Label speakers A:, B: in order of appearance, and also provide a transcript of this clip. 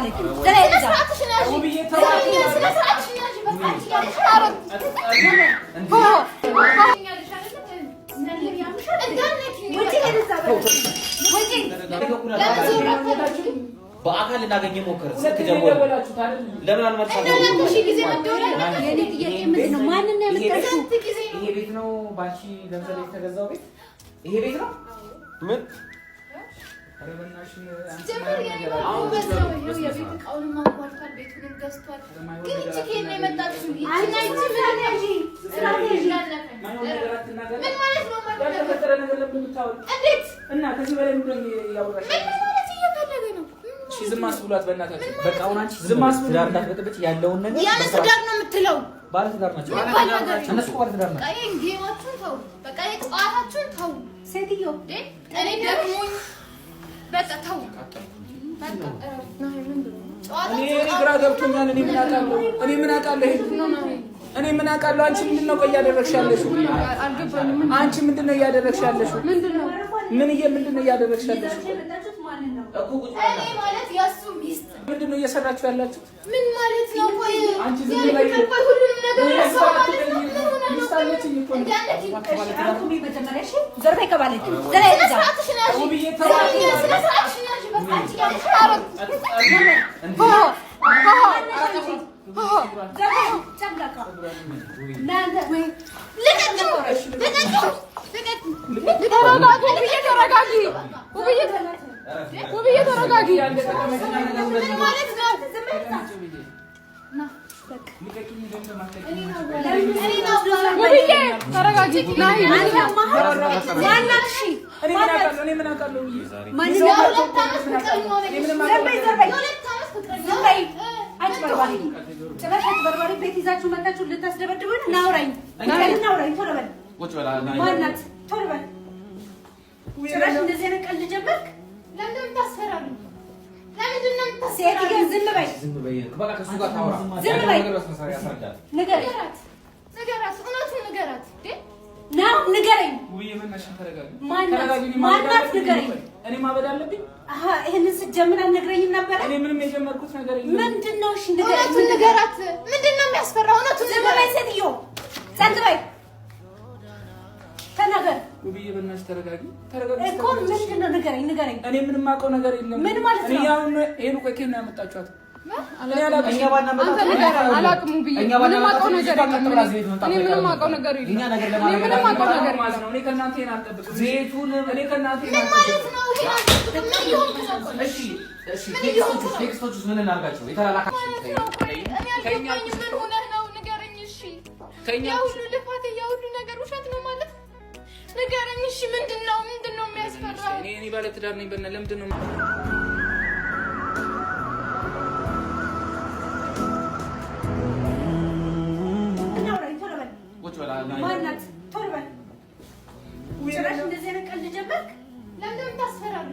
A: ከባለች ስለዚህ
B: በአካል እናገኘ ሞከረ ስልክ ጀምሮ ለምን አልመጣም?
A: የኔ ጥያቄ ምንድን ነው? ማንን ነው የምትጠይቁት?
C: ይሄ ቤት ነው ባንቺ ለምሳሌ የተገዛው ቤት ይሄ ቤት ነው ምን አረበናሽ
D: ጀመር ያለው በዛው የቤት እቃውን ማቋርጣል ቤቱን ገዝቷል። ግን እቺ ከኔ የመጣችው አይናይት ምን ያጂ ስትራቴጂ ምን ማለት ነው?
C: ያልተፈጠረ ነገር ለምን የምታወሪ?
D: እንዴት
C: እና ከዚህ በላይ ምን ያወራሽ?
D: ምን ማለት እየፈለገ ነው?
C: እሺ ዝም አስብሏት በእናታችሁ።
B: በቃ አሁን አንቺ ዝም አስብሏት ትዳር እንዳትበጥብጭ ያለውን ነገር
D: ያለ ትዳር ነው የምትለው።
B: ባለ ትዳር ናቸው እነሱ ባለ ትዳር ናቸው።
D: በቃ ጌማችሁን ተው፣ በቃ የጨዋታችሁን ተው።
A: ሴትዮ
D: እኔ ደግሞኝ በቃ ተው።
C: እኔ ግራ ገብቶኛል። እኔ ምን አውቃለሁ? እኔ ምን አውቃለሁ? አንቺ ምንድነው እያደረግሽ ያለሽው? አንቺ ምንድነው እያደረግሽ ያለሽው? ምንድነው እያደረግሽ ያለሽው?
D: እኔ ማለት ያሱ ሚስት
C: ምንድነው እየሰራችሁ ያላችሁት?
D: ምን ማለት ነው? ቆይ
C: አንቺ ዝም ብለሽ
D: ሁሉንም ነገር
C: ሚስታለችኝ እኮ
A: ዘርቤ ከባለች በርባሪ ቤት ይዛችሁ መጣችሁ ልታስደበድቡን? ናውራኝ ቶሎ በል ማናት? ቶሎ በል ጭራሽ እንደዚህ አይነት ቀልድ ጀመርክ?
D: ለምን ታስፈራሉ? ለምንድን ነው
A: ሴት ግን ዝም በይ
B: በቃ ከሱ ጋር ታወራ
A: ዝም በይ
D: ንገራት፣ እውነቱን ንገራት።
A: ናው ንገረኝ።
C: ውይ መናሽ ተረጋጊ።
A: ማናት ንገረኝ።
C: እኔ ማበድ አለብኝ?
A: አሃ ይሄንን ስትጀምር አልነግረኝም ነበር?
C: እኔ ምንም የጀመርኩት ነገር የለም።
A: ምንድነው? እሺ
D: እውነቱን ንገራት። ምንድነው የሚያስፈራው? እውነቱን ንገረኝ።
A: ሴትዮ ጸጥ በይ ተናገር።
C: ውብዬ በእናትሽ ተረጋጊ
A: እኮ ምንድነው? ንገረኝ።
C: እኔ ምንም የማውቀው ነገር የለም።
A: ምን ማለት ነው?
C: እኔ አሁን ይሄን እኮ ከኬት ነው ያመጣችኋት?
B: እኛ ባና መጣ
E: አላቅሙ ብዬ ምንም አውቀው ነገር የለም። እኔ ምንም አውቀው ነገር የለም።
B: እኛ ነገር
E: እኔ ምንም አውቀው ነገር
C: ማለት ነው። እኔ ከእናንተ ይሄን አልጠብቅም።
B: ቤቱን
C: እኔ ከእናንተ ይሄን
D: ምን ማለት ነው?
B: እሺ ቴክስቶቹስ ምን እናድርጋቸው? የተላላካችሁ
D: ከኛ ምን ሆነህ ነው? ንገረኝ። እሺ ያ ሁሉ ልፋት ያ ሁሉ ነገር ውሸት ነው ማለት ንገረኝ። እሺ ምንድነው የሚያስፈራው?
C: እኔ ባለ ትዳር ነኝ። በእናትህ ለምንድን ነው
A: ማናት? ቶሎ በል ጭራሽ እንደዚህ አይነት ቀልድ ጀመርክ?
D: ለምን ታስፈራሉ?